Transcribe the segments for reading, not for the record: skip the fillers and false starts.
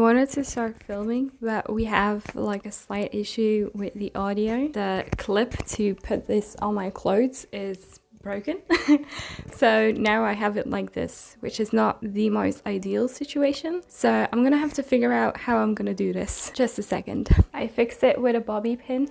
wanted to start filming, but we have like a slight issue with the audio. The clip to put this on my clothes is broken. So now I have it like this, which is not the most ideal situation. So I'm gonna have to figure out how I'm gonna do this. Just a second. I fixed it with a bobby pin.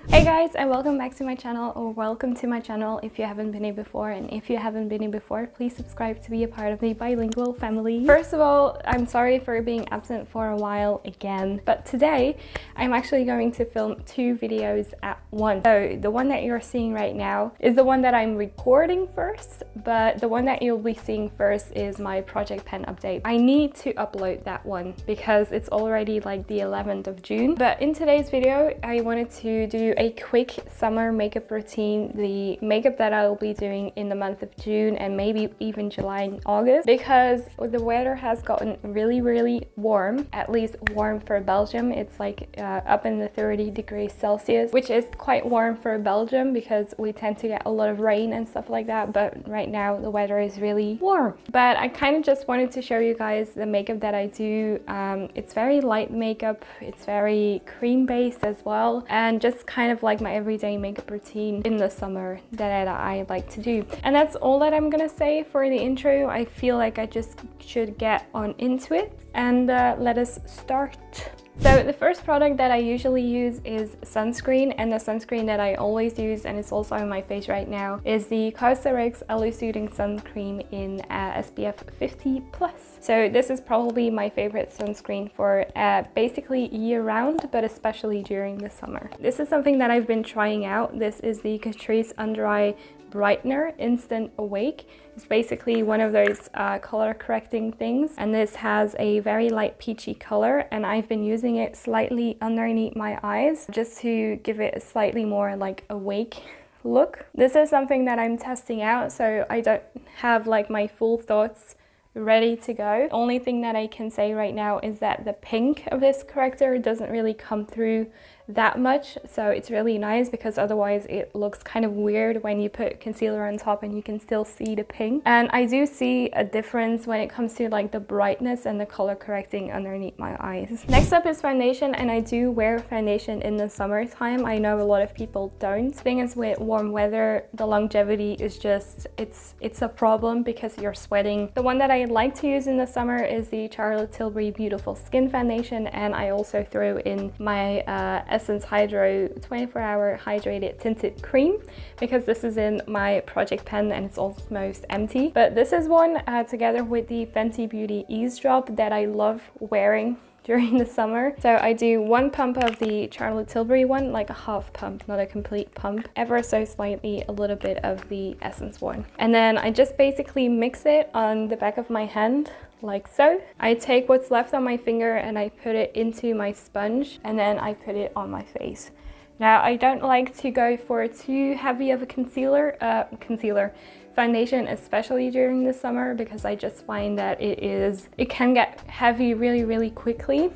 Hey guys, and welcome back to my channel, or welcome to my channel if you haven't been here before. And if you haven't been here before, please subscribe to be a part of the bilingual family. First of all, I'm sorry for being absent for a while again, but today I'm actually going to film 2 videos at once. So the one that you're seeing right now is the one that I'm recording first, but the one that you'll be seeing first is my project pen update. I need to upload that one because it's already like the 11th of June. But in today's video, I wanted to do a quick summer makeup routine, the makeup that I'll be doing in the month of June and maybe even July and August, because the weather has gotten really warm, at least warm for Belgium. It's like up in the 30 degrees Celsius, which is quite warm for Belgium because we tend to get a lot of rain and stuff like that, but right now the weather is really warm. But I kind of just wanted to show you guys the makeup that I do. It's very light makeup, it's very cream based as well, and just kind of like my everyday makeup routine in the summer that I like to do. And that's all that I'm gonna say for the intro. I feel like I just should get on into it, and let us start. So the first product that I usually use is sunscreen, and the sunscreen that I always use, and it's also on my face right now, is the COSRX Aloe Soothing Sun Cream in SPF 50+. So this is probably my favorite sunscreen for basically year-round, but especially during the summer. This is something that I've been trying out. This is the Catrice Under Eye Brightener Instant Awake. It's basically one of those color correcting things, and this has a very light peachy color, and I've been using it slightly underneath my eyes just to give it a slightly more like awake look. This is something that I'm testing out, so I don't have like my full thoughts ready to go. The only thing that I can say right now is that the pink of this corrector doesn't really come through that much, so it's really nice because otherwise it looks kind of weird when you put concealer on top and you can still see the pink. And I do see a difference when it comes to like the brightness and the color correcting underneath my eyes. Next up is foundation, and I do wear foundation in the summertime. I know a lot of people don't. The thing is, with warm weather, the longevity is just, it's a problem because you're sweating. The one that I like to use in the summer is the Charlotte Tilbury Beautiful Skin Foundation, and I also throw in my Essence Hydro 24-hour hydrated tinted cream because this is in my project pen and it's almost empty. But this is one together with the Fenty Beauty Ease Drop that I love wearing during the summer. So I do 1 pump of the Charlotte Tilbury one, like a half pump, not a complete pump, ever so slightly a little bit of the Essence one. And then I just basically mix it on the back of my hand like so. I take what's left on my finger and I put it into my sponge, and then I put it on my face. Now I don't like to go for too heavy of a foundation, especially during the summer, because I just find that it can get heavy really quickly.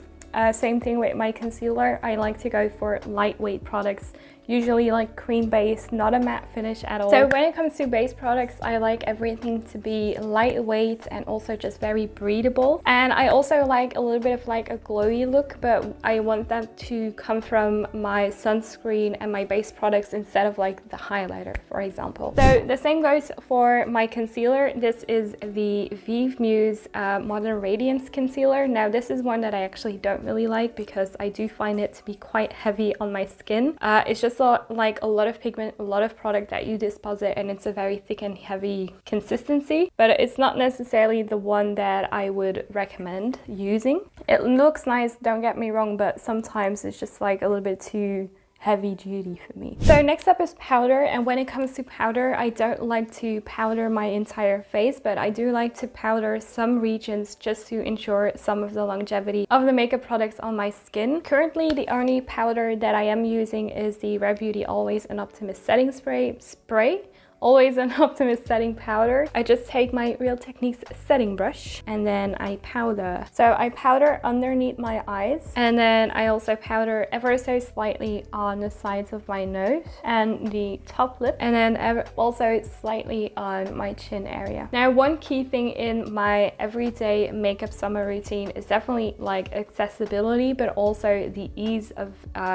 Same thing with my concealer. I like to go for lightweight products, usually like cream base, not a matte finish at all. So when it comes to base products, I like everything to be lightweight and also just very breathable. And I also like a little bit of like a glowy look, but I want that to come from my sunscreen and my base products instead of like the highlighter, for example. So the same goes for my concealer. This is the Vieve Muse Modern Radiance Concealer. Now this is one that I actually don't really like because I do find it to be quite heavy on my skin. It's just like a lot of pigment, a lot of product that you deposit, and it's a very thick and heavy consistency, but it's not necessarily the one that I would recommend using. It looks nice, don't get me wrong, but sometimes it's just like a little bit too heavy duty for me. So next up is powder, and when it comes to powder, I don't like to powder my entire face, but I do like to powder some regions just to ensure some of the longevity of the makeup products on my skin. Currently, the only powder that I am using is the Rare Beauty Always and Optimist Setting Spray always an Optimist setting powder. I just take my Real Techniques setting brush and then I powder. So I powder underneath my eyes, and then I also powder ever so slightly on the sides of my nose and the top lip, and then also slightly on my chin area. Now, one key thing in my everyday makeup summer routine is definitely like accessibility, but also the ease of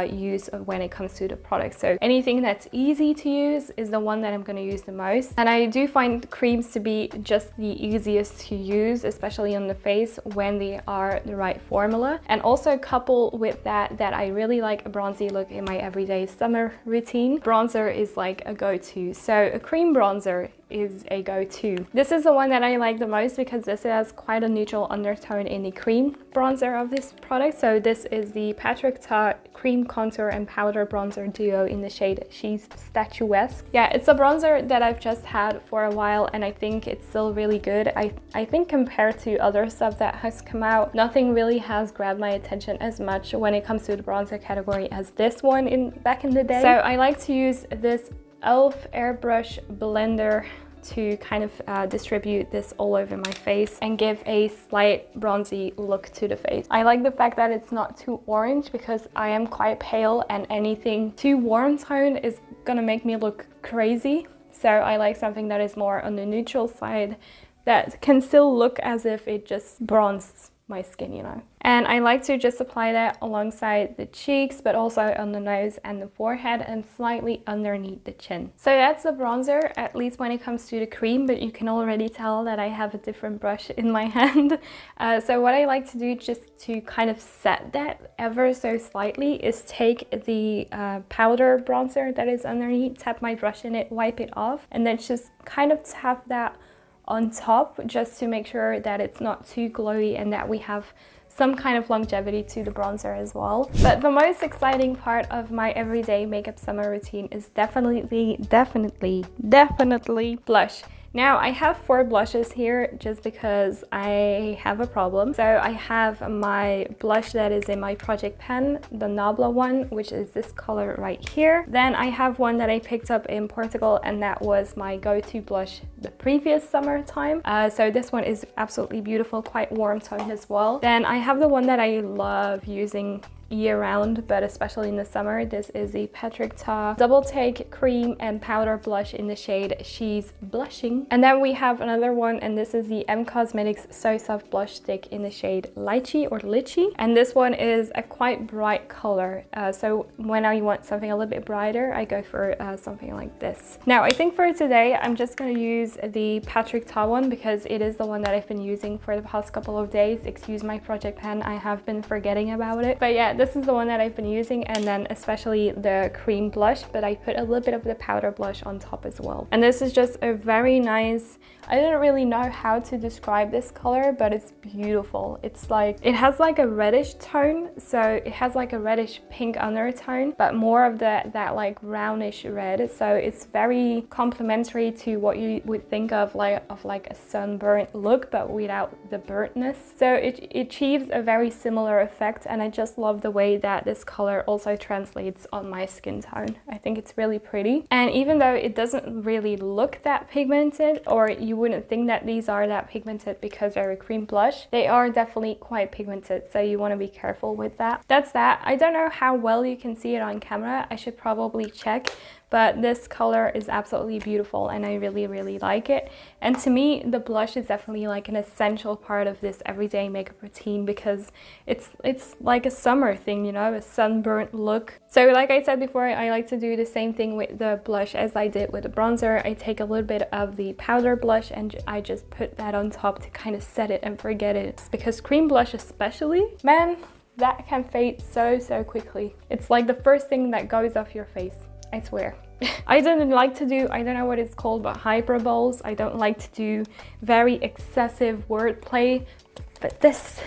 use of when it comes to the product. So anything that's easy to use is the one that I'm going to use the most. And I do find creams to be just the easiest to use, especially on the face when they are the right formula. And also coupled with that I really like a bronzy look in my everyday summer routine. Bronzer is like a go-to. So a cream bronzer is a go-to. This is the one that I like the most because this has quite a neutral undertone in the cream bronzer of this product. So this is the Patrick Ta Cream Contour and Powder Bronzer Duo in the shade She's Statuesque. Yeah, it's a bronzer that I've just had for a while and I think it's still really good. I think compared to other stuff that has come out, nothing really has grabbed my attention as much when it comes to the bronzer category as this one back in the day. So I like to use this e.l.f. airbrush blender to kind of distribute this all over my face and give a slight bronzy look to the face. I like the fact that it's not too orange because I am quite pale and anything too warm tone is gonna make me look crazy. So I like something that is more on the neutral side that can still look as if it just bronzed my skin, you know. And I like to just apply that alongside the cheeks, but also on the nose and the forehead and slightly underneath the chin. So that's the bronzer, at least when it comes to the cream, but you can already tell that I have a different brush in my hand. So what I like to do just to kind of set that ever so slightly is take the powder bronzer that is underneath, tap my brush in it, wipe it off, and then just kind of tap that on top just to make sure that it's not too glowy and that we have some kind of longevity to the bronzer as well. But the most exciting part of my everyday makeup summer routine is definitely blush. Now I have 4 blushes here just because I have a problem. So I have my blush that is in my project pen, the Nabla one, which is this color right here. Then I have one that I picked up in Portugal and that was my go-to blush the previous summertime. So this one is absolutely beautiful, quite warm toned as well. Then I have the one that I love using year-round, but especially in the summer. This is the Patrick Ta Double Take Cream and Powder Blush in the shade She's Blushing. And then we have another one, and this is the M Cosmetics So Soft Blush Stick in the shade Lychee or Litchi. And this one is a quite bright color. So when I want something a little bit brighter, I go for something like this. Now, I think for today, I'm just going to use the Patrick Ta one because it is the one that I've been using for the past couple of days. Excuse my project pen, I have been forgetting about it. But yeah, this is the one that I've been using, and then especially the cream blush, but I put a little bit of the powder blush on top as well. And this is just a very nice, I don't really know how to describe this color, but it's beautiful. It's like, it has like a reddish tone, so it has like a reddish pink undertone, but more of that like brownish red. So it's very complementary to what you would think of like a sunburnt look, but without the burntness. So it achieves a very similar effect, and I just love the way that this color also translates on my skin tone. I think it's really pretty. And even though it doesn't really look that pigmented, or you wouldn't think that these are that pigmented because they're a cream blush, they are definitely quite pigmented, so you want to be careful with that. That's that. I don't know how well you can see it on camera. I should probably check. But this color is absolutely beautiful and I really like it. And to me, the blush is definitely like an essential part of this everyday makeup routine because it's like a summer thing, you know, a sunburnt look. So like I said before, I like to do the same thing with the blush as I did with the bronzer. I take a little bit of the powder blush and I just put that on top to kind of set it and forget it. Because cream blush especially, man, that can fade so quickly. It's like the first thing that goes off your face, I swear. I don't like to do, I don't know what it's called, but hyperboles. I don't like to do very excessive wordplay, but this,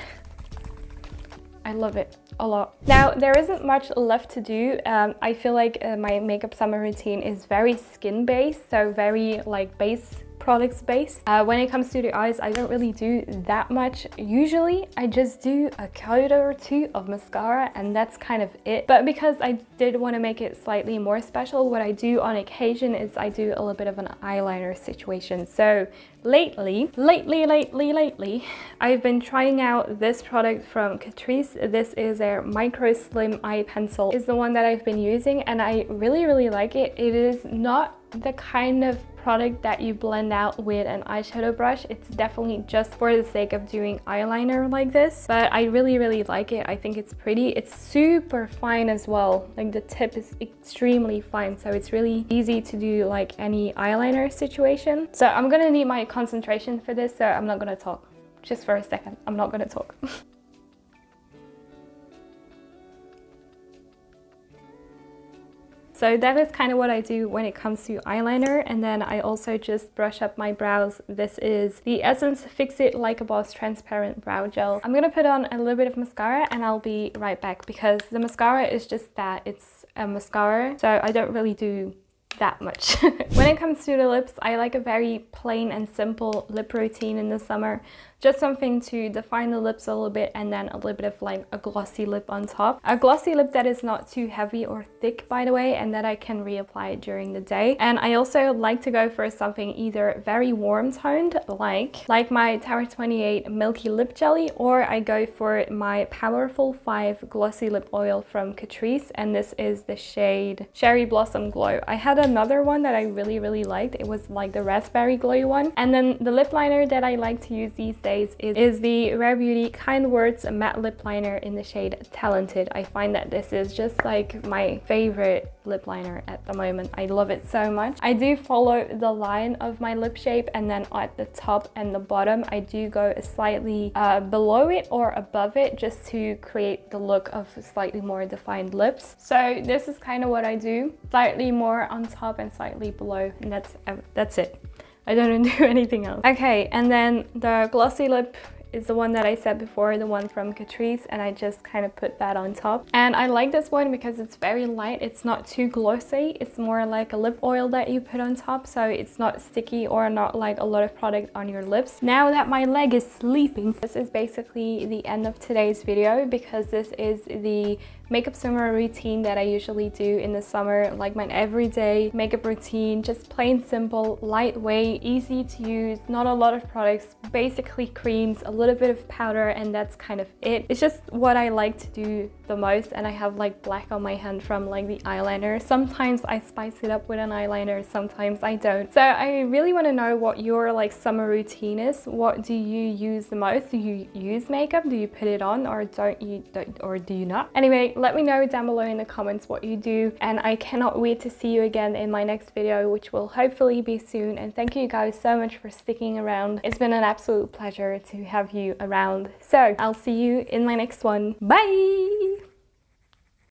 I love it a lot. Now, there isn't much left to do. I feel like my makeup summer routine is very skin based, so very like base products based. When it comes to the eyes, I don't really do that much. Usually I just do a coat or two of mascara and that's kind of it. But because I did want to make it slightly more special, what I do on occasion is I do a little bit of an eyeliner situation. So lately, I've been trying out this product from Catrice. This is their Micro Slim Eye Pencil. Is the one that I've been using and I really like it. It is not the kind of product that you blend out with an eyeshadow brush. It's definitely just for the sake of doing eyeliner like this, but I really like it. I think it's pretty. It's super fine as well. Like the tip is extremely fine, so it's really easy to do like any eyeliner situation. So I'm gonna need my concentration for this, so I'm not gonna talk. Just for a second, I'm not gonna talk. So that is kind of what I do when it comes to eyeliner, and then I also just brush up my brows. This is the Essence Fix It Like a Boss Transparent Brow Gel. I'm gonna put on a little bit of mascara and I'll be right back because the mascara is just that, it's a mascara, so I don't really do that much. When it comes to the lips, I like a very plain and simple lip routine in the summer. Just something to define the lips a little bit and then a little bit of like a glossy lip on top. A glossy lip that is not too heavy or thick, by the way, and that I can reapply during the day. And I also like to go for something either very warm toned, like my Tower 28 Milky Lip Jelly, or I go for my Powerful 5 Glossy Lip Oil from Catrice, and this is the shade Cherry Blossom Glow. I had another one that I really liked. It was like the Raspberry Glow one. And then the lip liner that I like to use these days is the Rare Beauty Kind Words Matte Lip Liner in the shade Talented. I find that this is just like my favorite lip liner at the moment. I love it so much. I do follow the line of my lip shape, and then at the top and the bottom I do go slightly below it or above it, just to create the look of slightly more defined lips. So this is kind of what I do, slightly more on top and slightly below, and that's it. I don't do anything else. Okay, and then the glossy lip is the one that I said before, the one from Catrice, and I just kind of put that on top. And I like this one because it's very light. It's not too glossy. It's more like a lip oil that you put on top, so it's not sticky or not like a lot of product on your lips. Now that my leg is sleeping, this is basically the end of today's video because this is the makeup summer routine that I usually do in the summer, like my everyday makeup routine, just plain simple, lightweight, easy to use, not a lot of products, basically creams, a little bit of powder, and that's kind of it. It's just what I like to do the most, and I have like black on my hand from like the eyeliner. Sometimes I spice it up with an eyeliner, sometimes I don't. So I really want to know what your like summer routine is. What do you use the most? Do you use makeup? Do you put it on, or do you not? Anyway, let me know down below in the comments what you do, and I cannot wait to see you again in my next video, which will hopefully be soon. And thank you guys so much for sticking around. It's been an absolute pleasure to have you around. So I'll see you in my next one. Bye!